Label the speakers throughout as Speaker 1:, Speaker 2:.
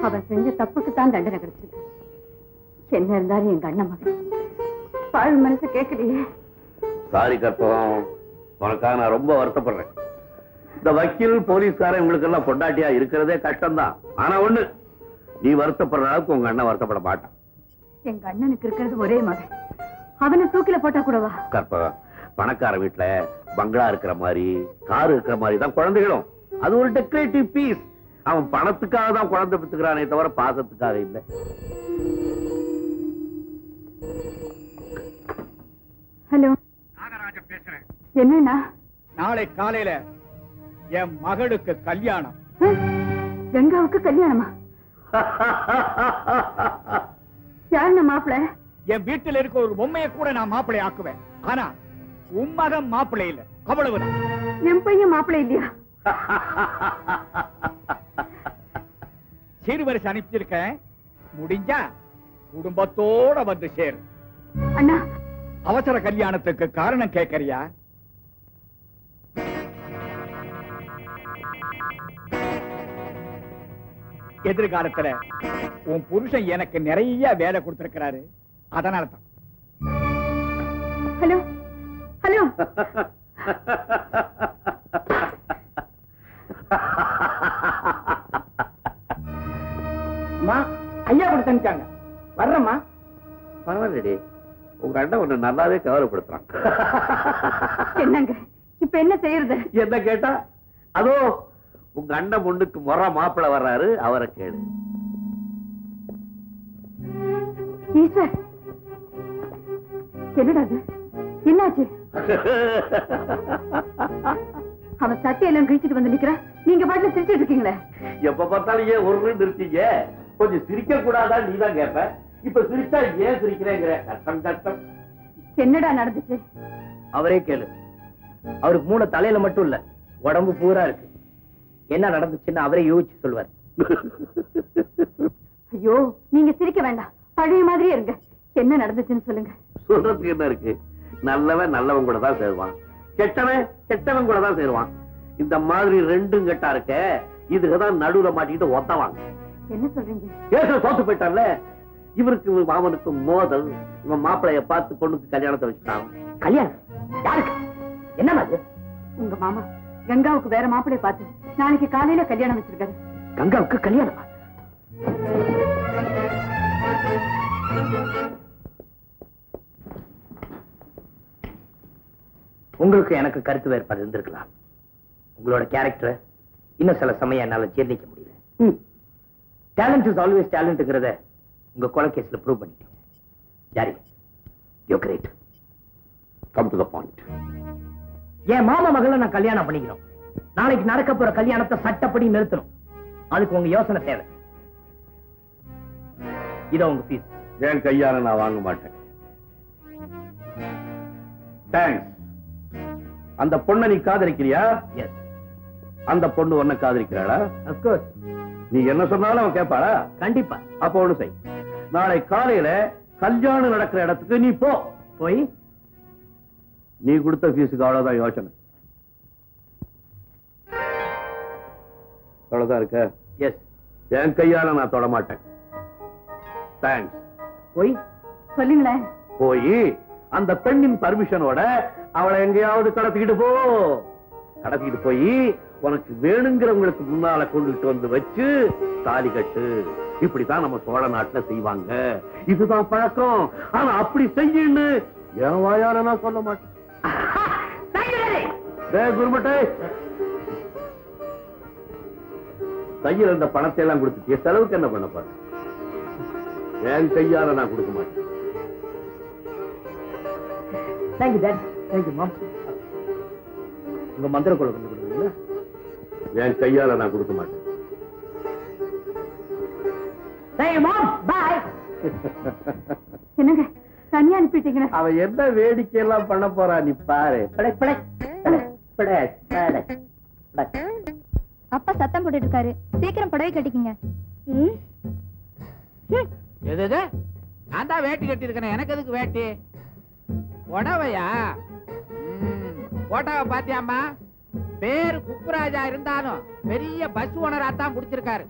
Speaker 1: அவன் செஞ்ச தப்புக்கு தான் தண்டனை கிடைச்சது. என்ன இருந்தாலும் எங்க அண்ணன் மகன் பாழ் மனசு கேட்கலையே.
Speaker 2: சாரி கற்பகம், உனக்காக நான் ரொம்ப வருத்தப்படுறேன். இந்த வக்கீல் போலீஸ்காரன் உங்களுக்கு எல்லாம் பொண்டாட்டியா இருக்கிறதே கஷ்டம்தான். ஆனா ஒண்ணு, நீ வருத்தப்படுற அளவுக்கு உங்க அண்ணன் வருத்தப்பட மாட்டான்.
Speaker 1: எங்க அண்ணனுக்கு இருக்கிறது ஒரே மகன், அவனை தூக்கில போட்டா கூடவா?
Speaker 2: கற்பகம், பணக்கார வீட்டுல பங்களா இருக்கிற மாதிரி கார் இருக்கிற மாதிரி தான் குழந்தைகளும். அது ஒரு டெக்கரேட்டிவ் பீஸ். அவன் பணத்துக்காக தான் குழந்தை பெற்றுக்கிறானே தவிர பாசத்துக்காக இல்லை.
Speaker 1: ஹலோ,
Speaker 3: நாகராஜன் பேசுறேன்.
Speaker 1: என்னன்னா?
Speaker 3: நாளை காலையில என் மகளுக்கு கல்யாணம்.
Speaker 1: கங்காவுக்கு கல்யாணமா? யாருன்னா மாப்பிள்ள?
Speaker 3: என் வீட்டில் இருக்க ஒரு பொம்மையை கூட நான் மாப்பிள்ளை ஆக்குவேன். ஆனா உன் மகன் மாப்பிள்ளை இல்ல, அவ்வளவுதான்.
Speaker 1: என் பையன் மாப்பிள்ளை இல்லையா?
Speaker 3: சீர்வரிசை அனுப்பிச்சிருக்கேன். முடிஞ்சா குடும்பத்தோட வந்து சேரு.
Speaker 1: அண்ணா,
Speaker 3: அவசர கல்யாணத்துக்கு காரணம் கேட்கறியா? எதிர்காலத்துல உன் புருஷன் எனக்கு நிறைய வேலை கொடுத்திருக்கிறாரு, அதனாலதான்.
Speaker 1: Hello hello.
Speaker 3: ஐயா கொடுத்தாங்க, வர்றம்மா.
Speaker 2: பரவாயில்லடி, உங்க அண்ணன் ஒண்ணு நல்லாவே கவலைப்படுத்துறான்.
Speaker 1: என்னங்க இப்ப என்ன செய்யறது?
Speaker 2: என்ன கேட்டா, அதோ உங்க அண்ணன் பொண்ணுக்கு முறை மாப்பிள்ள வர்றாரு, அவரை கேளு.
Speaker 1: ஈஸ்வர், என்னடா அது? என்னாச்சு? அவன் சட்டையெல்லாம் கிழிச்சிட்டு வந்து நிக்கிறான், நீங்க பாட்டுல சிரிச்சிட்டு இருக்கீங்களே.
Speaker 2: எப்ப பார்த்தாலும் ஏன் ஒரு இருக்கீங்க? கொஞ்சம் சிரிக்க கூடாதா? நீதான் கேட்ப. இப்ப சிரிச்சா ஏன் சிரிக்கிறேங்கிற? கஷ்டம் கஷ்டம்.
Speaker 1: என்னடா நடந்துச்சு?
Speaker 4: அவரே கேளு. அவருக்கு மூணு தலையில மட்டும் இல்ல, உடம்பு பூரா இருக்கு. என்ன நடந்துச்சுன்னு அவரே யோசிச்சு சொல்வார்.
Speaker 1: ஐயோ, நீங்க சிரிக்க வேண்டாம், பழைய மாதிரியே இருங்க. என்ன நடந்துச்சுன்னு சொல்லுங்க.
Speaker 2: சொல்றதுக்கு என்ன இருக்கு? நல்லவன் நல்லவன் கூட தான் சேருவான், கெட்டவன் கெட்டவன் கூட தான் சேருவான். இந்த மாதிரி ரெண்டும் கெட்டா இருக்க, இதுக்குதான் நடுவுல மாட்டிக்கிட்டு ஒத்தவாங்க.
Speaker 1: என்ன சொல்றீங்க?
Speaker 2: கேச தோத்து போயிட்டான்ல, இவருக்கு அவனுக்கு மோதல். இவன் மாப்பிளைய பார்த்து பொண்ணுக்கு கல்யாணத்தை வச்சுட்டான்.
Speaker 4: கல்யாணம் யாருக்கு? என்ன மாதிரி?
Speaker 1: உங்க மாமா கங்காவுக்கு வேற மாப்பிளைய பார்த்து நாளைக்கு காலையில கல்யாணம் வச்சிருக்காரு.
Speaker 4: கங்காவுக்கு கல்யாணமா? உங்களுக்கு எனக்கு கருத்து வேறுபாடு இருந்திருக்கலாம். உங்களோட கேரக்டர் இன்னும் சில சமயம் என்னால ஜீர்ணிக்க முடியல. டேலண்ட் இஸ் ஆல்வேஸ் டேலண்ட்ங்கிறத உங்க கொலை கேஸ்ல ப்ரூவ் பண்ணிட்டீங்க. Sorry, you great.
Speaker 2: Come to the point.
Speaker 4: என் மாமா மகளை நான் கல்யாணம் பண்ணிக்கணும். நாளைக்கு நடக்க போற கல்யாணத்தை சட்டப்படி நிறுத்தணும். அதுக்கு உங்க யோசனை தேவை. இத உங்க ஃபீஸ்.
Speaker 2: என் கையால நான் வாங்க மாட்டேன். தேங்க்ஸ். அந்த பொண்ணை நீ காதலிக்கிறியா?
Speaker 4: எஸ்.
Speaker 2: அந்த பொண்ணு உன்னை காதலிக்கிறாளா?
Speaker 4: Of course.
Speaker 2: நீ என்ன சொன்னாலும் அவன் கேட்பாளா?
Speaker 4: கண்டிப்பா.
Speaker 2: அப்ப ஒண்ணு செய், நாளை காலையில கல்யாணம் நடக்கிற இடத்துக்கு நீ போ.
Speaker 4: போய்
Speaker 2: நீ கொடுத்த ஃபீஸுக்கு அவ்வளவுதான் யோசனை. அவ்வளவுதான் இருக்க?
Speaker 4: எஸ்.
Speaker 2: என் கையால நான் தொட மாட்டேன். தேங்க்ஸ்.
Speaker 4: போய்
Speaker 1: சொல்லுங்களேன்.
Speaker 2: போய் அந்த பெண்ணின் பர்மிஷனோட அவளை எங்கேயாவது கடத்திக்கிட்டு போ. கடத்திக்கிட்டு போய் உனக்கு வேணுங்கிறவங்களுக்கு முன்னால கொண்டுட்டு வந்து வச்சு தாலி கட்டு. இப்படித்தான் நம்ம சோழ நாட்டுல செய்வாங்க. இதுதான் பழக்கம். ஆனா அப்படி செய்யன்னு என் வாயால நான் சொல்ல மாட்டேன். குருமட்டை, கையில் இருந்த பணத்தை எல்லாம் கொடுத்துட்டிய, செலவுக்கு என்ன பண்ண பாரு? என் கையால நான் கொடுக்க மாட்டேன்.
Speaker 4: Thank you dot. தேங்க்யூ மாம். உங்க மந்திர கொலை கொண்டு கொடுக்குறீங்களா?
Speaker 2: என் கையால நான் கொடுக்க மாட்டேன்.
Speaker 4: Thank you ma'am. பை.
Speaker 1: என்னங்க தனியா அனுப்பிட்டீங்க?
Speaker 2: அவன் என்ன வேடிக்கை எல்லாம் பண்ண போறா நீ பாரு.
Speaker 4: படை படை படை படை படை படை.
Speaker 5: அப்பா சத்தம் போட்டுட்டு இருக்காரு, சீக்கிரம் புடவை கட்டிக்கங்க.
Speaker 6: எது? நான் தான் வேட்டி கட்டி இருக்கேன். எனக்கு எதுக்கு வேட்டி? புடவையா? போட்டோவை பாத்தியாமா? பேரு குக்குராஜா இருந்தாலும் பெரிய பஸ் ஓனரா தான் முடிச்சிருக்காரு.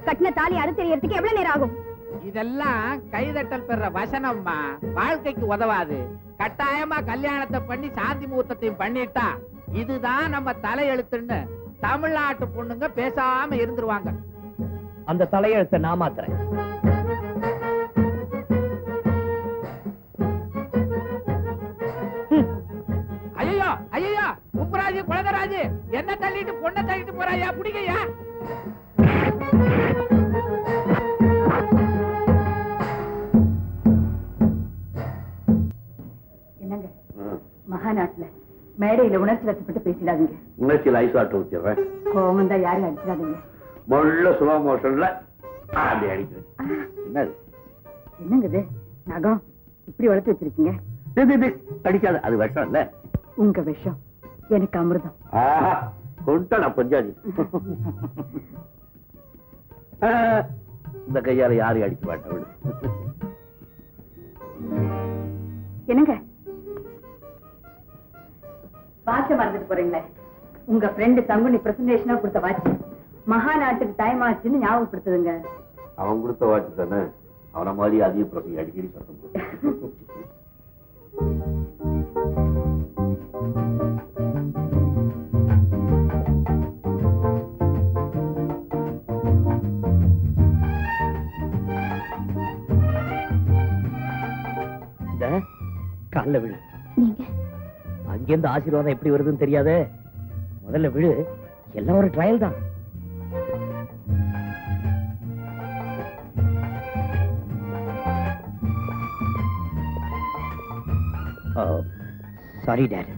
Speaker 5: கட்டின தாலி அறுத்தெறியறதுக்கு எவ்வளவு நேரம் ஆகும்?
Speaker 6: இதெல்லாம் கைதட்டல் பெற வசனம்மா, வாழ்க்கைக்கு உதவாது. கட்டாயமா கல்யாணத்தை பண்ணி சாந்தி முகூர்த்தத்தையும் பண்ணிட்டா இதுதான் நம்ம தலையெழுத்துன்னு தமிழ்நாட்டு பொண்ணுங்க பேசாம இருந்துருவாங்க.
Speaker 4: அந்த தலையெழுத்தை நான் மாத்துறேன்.
Speaker 6: ஐயோ ஐயோ, உப்புராஜு குழந்தராஜு, என்ன தள்ளிட்டு பொண்ணை தள்ளிட்டு போறாயா? பிடிக்கையா?
Speaker 1: என்னங்க மகாநாட்டுல மேடையில உணர்ச்சி வசப்பட்டு பேசிடாதீங்க.
Speaker 2: உணர்ச்சியில் ஐஸ் வாட்டர் ஊத்திடுறேன்.
Speaker 1: கோவம் தான் யாரும் அடிச்சிடாதீங்க.
Speaker 2: முள்ள சுலோ மோஷன்ல அப்படி அடிக்கிறேன். என்னது
Speaker 1: என்னங்க இது நகம் இப்படி வளர்த்து வச்சிருக்கீங்க?
Speaker 2: அடிக்காது, அது விஷம் இல்ல.
Speaker 1: உங்க விஷம் எனக்கு அமிர்தம்.
Speaker 2: கொண்டா பஞ்சாதி. இந்த கையால யாரையும் அடிக்க மாட்டேன்.
Speaker 1: என்னங்க வாட்ச மறந்துட்டு போறீங்களே? உங்க ஃப்ரெண்டு தங்குனி பிரசன்டேஷனா கொடுத்த வாட்ச் மகாநாட்டுக்கு டைம் ஆச்சுன்னு ஞாபகப்படுத்துதுங்க.
Speaker 2: அவன் கொடுத்த வாட்ச் தானே, அவனை மாதிரி அதிக பிரசங்க அடிக்கடி சத்தம் போட்டு.
Speaker 4: கால்ல விழு.
Speaker 5: நீங்க
Speaker 4: அங்கிருந்து ஆசீர்வாதம் எப்படி வருதுன்னு தெரியாதே. முதல்ல விழு. எல்லாம் ஒரு ட்ரையல் தான். சாரி டாட்,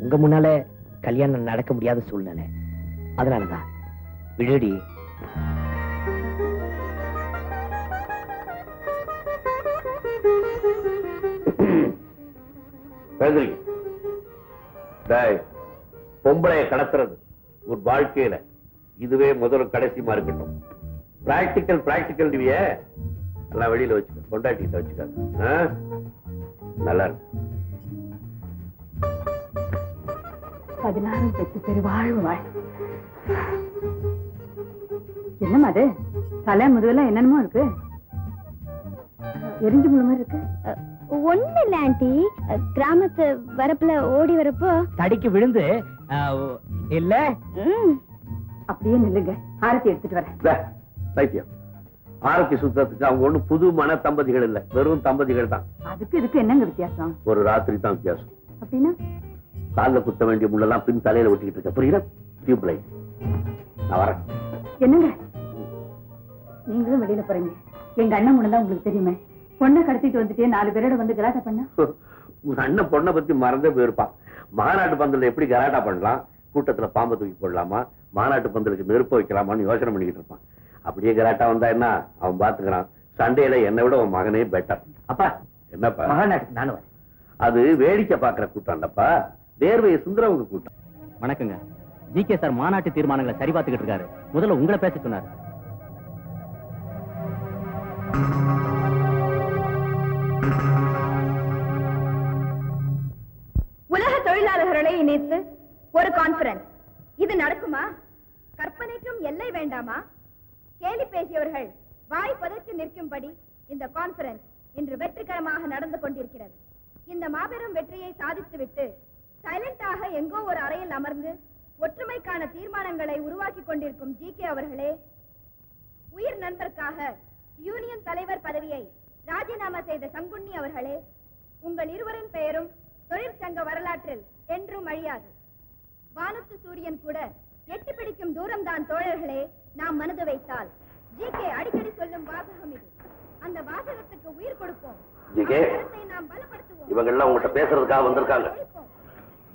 Speaker 4: உங்க முன்னால கல்யாணம் நடக்க முடியாத சூழ்நிலை, அதனாலதான். விழுடி.
Speaker 2: பொம்பளைய கடத்துறது ஒரு வாழ்க்கையில இதுவே முதல் கடைசிமா இருக்கட்டும். பிராக்டிக்கல் பிராக்டிக்கல் எல்லாம் வெளியில வச்சுக்க, கொண்டாட்டிட்டு வச்சுக்காது. நல்லா இருக்கு.
Speaker 1: 16 பெற்று பெருவாழ்வு வாழ். என்னமா அது தலை முதுவெல்லாம் என்னென்னமோ இருக்கு? எரிஞ்சு முழு மாதிரி இருக்கு.
Speaker 5: ஒண்ணு இல்ல ஆண்டி, கிராமத்து வரப்புல ஓடி வரப்போ
Speaker 4: தடிக்கு விழுந்து இல்ல.
Speaker 1: அப்படியே நில்லுங்க, ஆரத்தி எடுத்துட்டு வரேன்.
Speaker 2: பைத்தியம், ஆரத்தி சுத்தத்துக்கு அவங்க ஒண்ணு புது மன தம்பதிகள் இல்ல, வெறும் தம்பதிகள் தான்.
Speaker 1: அதுக்கு இதுக்கு என்னங்க வித்தியாசம்?
Speaker 2: ஒரு ராத்திரி தான் வித்தியாசம்.
Speaker 1: அப்படின்னா
Speaker 2: காலில் குத்த வேண்டிய முள்ளெல்லாம் பின் தலையில ஒட்டிக்கிட்டு இருக்க, புரியுதா? Tube light. நான் வரேன்.
Speaker 1: என்னங்க நீங்களும் வெளியில போறீங்க? எங்க அண்ணன் முன்னதான் உங்களுக்கு தெரியுமே. பொண்ணை கடத்திட்டு வந்துட்டே 4 பேரோட வந்து கலாட்டா பண்ண.
Speaker 2: உங்க அண்ணன் பொண்ணை பத்தி மறந்தே போயிருப்பான். மாநாட்டு பந்தல்ல எப்படி கலாட்டா பண்ணலாம், கூட்டத்துல பாம்பை தூக்கி போடலாமா, மாநாட்டு பந்தலுக்கு நெருப்ப வைக்கலாமான்னு யோசனை பண்ணிக்கிட்டு இருப்பான். அப்படியே கலாட்டா வந்தா என்ன, அவன் பாத்துக்கிறான். சண்டையில என்னை விட உன் மகனே பெட்டர். அப்பா என்னப்பா?
Speaker 4: மகாநாட்டுக்கு நானும் வரேன்.
Speaker 2: அது வேடிக்கை பாக்குற கூட்டம் இல்லப்பா, வேர்வையை சுந்தரவங்க கூட்டம்.
Speaker 4: வணக்கங்க. ஜிகே சார் மாநாட்டு தீர்மானங்களை சரி பார்த்துக்கிட்டு இருக்காரு. முதல்ல உங்களை பேச சொன்னார்.
Speaker 5: உலக தொழிலாளர்களை இணைத்து ஒரு கான்பரன்ஸ். இது நடக்குமா? கற்பனைக்கும் எல்லை வேண்டாமா? கேலி பேசியவர்கள் வாய் பதற்றி நிற்கும்படி இந்த கான்பரன்ஸ் இன்று வெற்றிகரமாக நடந்து கொண்டிருக்கிறது. இந்த மாபெரும் வெற்றியை சாதித்துவிட்டு சைலண்டாக எங்கோ ஒரு அறையில் அமர்ந்து ஒற்றுமைக்கான தீர்மானங்களை உருவாக்கி கொண்டிருக்கும் ஜிகே அவர்களே, உயிர் நண்பருக்காக யூனியன் தலைவர் பதவியை ராஜினாமா செய்த சங்குண்ணி அவர்களே, உங்கள் இருவரின் பெயரும் தொழிற்சங்க வரலாற்றில் என்றும் அழியாது. வானத்து சூரியன் கூட எட்டி பிடிக்கும் தூரம் தான் தோழர்களே நாம் மனது வைத்தால். ஜிகே அடிக்கடி சொல்லும் வாசகம் இது. அந்த வாசகத்துக்கு உயிர் கொடுப்போம். நாம் பலப்படுத்துவோம்.
Speaker 2: இவங்க எல்லாம் உங்ககிட்ட பேசுறதுக்காக வந்திருக்காங்க.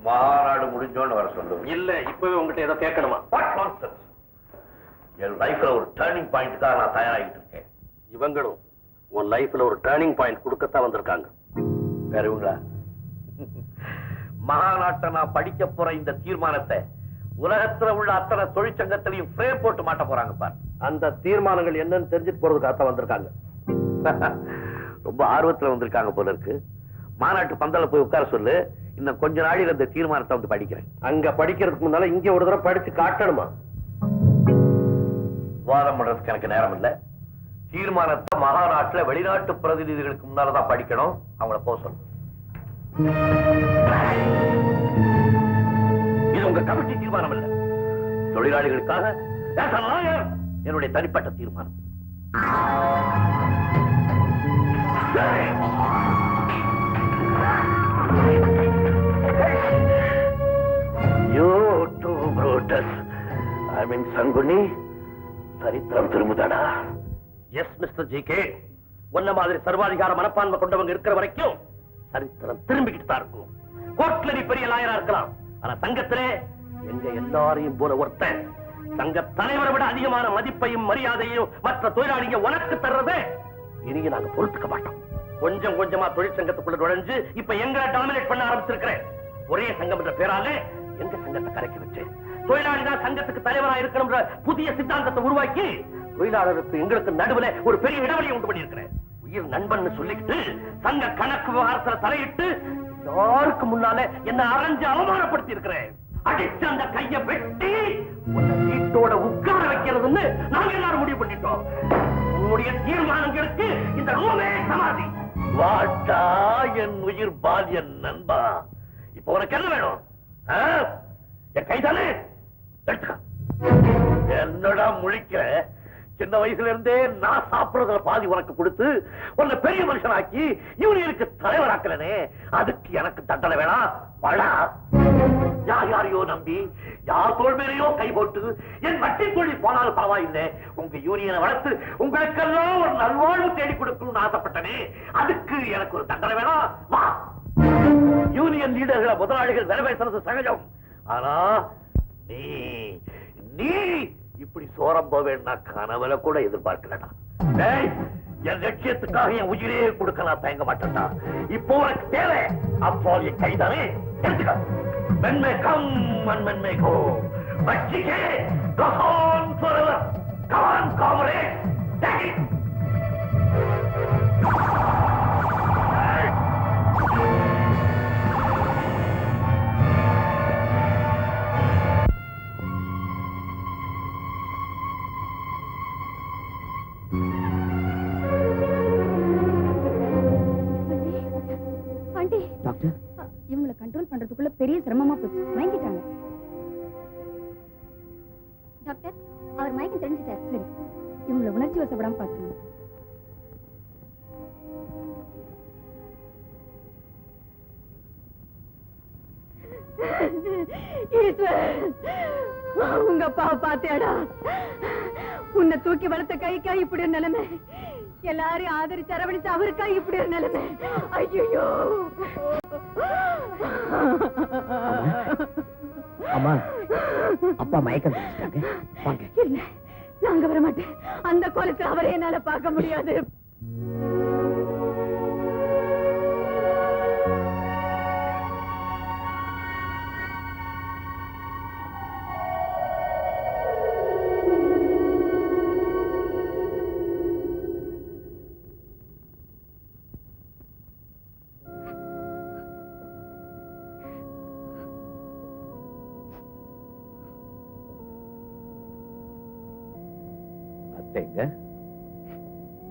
Speaker 2: மாநாடு முடிஞ்சோன்னு வர சொல்லுவோம். இல்ல இப்பவே உங்ககிட்ட ஏதோ கேட்கணுமா? என் லைஃப்ல ஒரு டர்னிங் பாயிண்ட்காக நான் தயாராகிட்டு இருக்கேன். இவங்களும் உன் லைஃப்ல ஒரு டர்னிங் பாயிண்ட் கொடுக்கத்தான் வந்திருக்காங்க. வேற இவங்களா? மகாநாட்டை நான் படிக்க போற இந்த தீர்மானத்தை உலகத்துல உள்ள அத்தனை தொழிற்சங்கத்திலையும் ஃப்ரேம் போட்டு மாட்ட போறாங்க பார். அந்த தீர்மானங்கள் என்னன்னு தெரிஞ்சுட்டு போறதுக்காக வந்திருக்காங்க. ரொம்ப ஆர்வத்துல வந்திருக்காங்க போல இருக்கு. மாநாட்டு பந்தல போய் உட்கார சொல்லு. இன்னும் கொஞ்ச நாளில் அந்த தீர்மானத்தை வந்து படிக்கிறேன். அங்க படிக்கிறதுக்கு முன்னால இங்க ஒரு தடவை படிச்சு காட்டணுமா? விவாதம் பண்றதுக்கு எனக்கு நேரம் இல்லை. தீர்மானத்தை மகாநாட்டுல வெளிநாட்டு பிரதிநிதிகளுக்கு முன்னாலதான் படிக்கணும். அவங்கள போக சொல்லு. இது உங்க கமிட்டி தீர்மானம் இல்ல, தொழிலாளிகளுக்காக என்னுடைய தனிப்பட்ட தீர்மானம். சங்குனி சரித்திரம் திரும்புதாடா. S mister G K. உன்ன மாதிரி சர்வாதிகார மனப்பான்மை கொண்டவங்க இருக்கிற வரைக்கும் சரித்திரம் திரும்பிக்கிட்டு தான் இருக்கும். கோர்ட்ல நீ பெரிய லாயரா இருக்கலாம், ஆனா சங்கத்திலே எங்க எல்லாரையும் போல ஒருத்தன் சங்க தலைவரை விட அதிகமான மதிப்பையும் மரியாதையும் மற்ற தொழிலாளிங்க உனக்கு தர்றதே இனியும் நாங்க பொறுத்துக்க மாட்டோம். கொஞ்சம் கொஞ்சமா தொழிற்சங்கத்துக்குள்ள நுழைஞ்சு இப்ப எங்களை டாமினேட் பண்ண ஆரம்பிச்சிருக்கிறேன். ஒரே சங்கம் என்ற பேரால எங்க சங்கத்தை கரைக்கி வச்சு தொழிலாளிதான் சங்கத்துக்கு தலைவராக இருக்கணும்ன்ற புதிய சித்தாந்தத்தை உருவாக்கி தொழிலாளருக்கு எங்களுக்கு நடுவுல ஒரு பெரிய இடைவெளியை உண்டு பண்ணியிருக்கிறேன். உயிர் நண்பன் சொல்லிக்கிட்டு சங்க கணக்கு விவகாரத்துல தலையிட்டு யாருக்கு முன்னால என்ன அரைஞ்சு அவமானப்படுத்தி இருக்கிறேன். அடிச்சு அந்த கையை வெட்டி வீட்டோட உட்கார வைக்கிறதுன்னு நாங்க எல்லாரும் முடிவு பண்ணிட்டோம். உன்னுடைய தீர்மானங்களுக்கு இந்த ரூமே சமாதி. வாட்டா என் உயிர் பால்யன் நண்பா, இப்ப உனக்கு என்ன வேணும்? என் கைதானே எடுத்துக்க. என்னடா முழிக்கிற? சின்ன வயசுல இருந்தே நான் சாப்பிடுறதுல பாதி உனக்கு கொடுத்து உன்னை பெரிய மனுஷனாக்கி யூனியனுக்கு தலைவராக்கலனே, அதுக்கு எனக்கு தண்டனை வேணாம். வடா யார் யாரையோ நம்பி யார் தோள் மேலேயோ கை போட்டு என் வட்டி தொழில் போனாலும் பரவாயில்லை, உங்க யூனியனை வளர்த்து உங்களுக்கெல்லாம் ஒரு நல்வாழ்வு தேடி கொடுக்கணும்னு ஆசைப்பட்டனே, அதுக்கு எனக்கு ஒரு தண்டனை வேணாம். வா. யூனியன் லீடர்களை முதலாளிகள் வேலை பேசுறது சகஜம், ஆனா நீ நீ இப்படி சோரம் போவேன்னா கனவுல கூட எதிர்பார்க்கலடா. என் லட்சியத்துக்காக என் உயிரே கொடுக்க நான் தயங்க மாட்டேன்டா. இப்போ உனக்கு தேவை அப்போ என் கைதானே எடுத்துக்க. Men may come and men may go, but G.K. goes on forever. Come on, comrade, take it.
Speaker 1: Doctor, இவங்களை கண்ட்ரோல் பண்றதுக்குள்ள பெரிய சிரமமா போச்சு. மயங்கிட்டாங்க டாக்டர். அவர் மயக்கம் தெரிஞ்சுட்டார். சரி, இவங்களை உணர்ச்சி வசப்படாம பார்த்துக்கணும். உங்க அப்பா பாத்தியாடா? உன்னை தூக்கி வளர்த்த கைக்கா இப்படி ஒரு நிலைமை, எல்லாரையும் ஆதரிச்சு அரவணைச்சு அவருக்கா இப்படி ஒரு நிலைமை. ஐயோ
Speaker 4: அம்மா, அப்பா மயக்கம்
Speaker 1: இல்ல, நாங்க வர மாட்டேன். அந்த கோலத்தை அவரை என்னால பார்க்க முடியாது.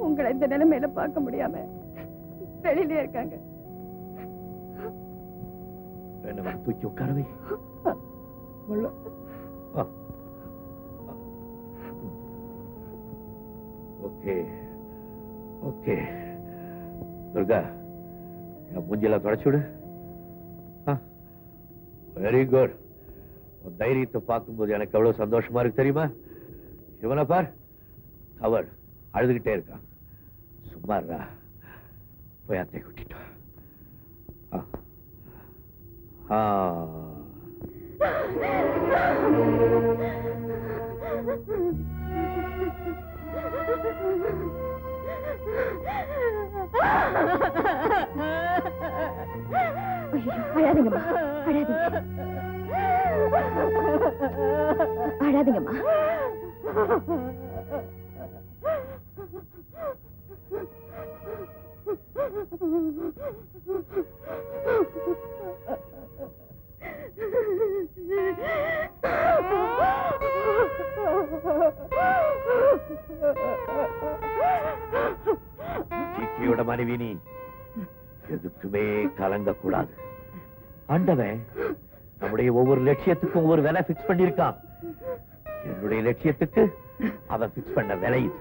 Speaker 1: உங்களை இந்த நிலைமையில பார்க்க முடியாம வெளியிலே இருக்காங்க.
Speaker 2: தூக்கி உட்காரவே. ஓகே ஓகே துர்கா, என் மூஞ்செல்லாம் தொடச்சு விடு. Very good. உன் தைரியத்தை பார்க்கும்போது எனக்கு எவ்வளவு சந்தோஷமா இருக்கு தெரியுமா? இவனை பார், அவள் அழுதுகிட்டே இருக்கான். சும்மாறா, போய் அத்தை கூட்டிட்டு
Speaker 1: அழாதீங்கம்மா, அழாதீங்கம்மா.
Speaker 2: ஜிக்கியோட மனைவி நீ எதுக்குமே கலங்க கூடாது. ஆண்டவன் நம்முடைய ஒவ்வொரு லட்சியத்துக்கும் ஒரு விலை பிக்ஸ் பண்ணிருக்கான். என்னுடைய லட்சியத்துக்கு அவன் பிக்ஸ் பண்ண விலை இது.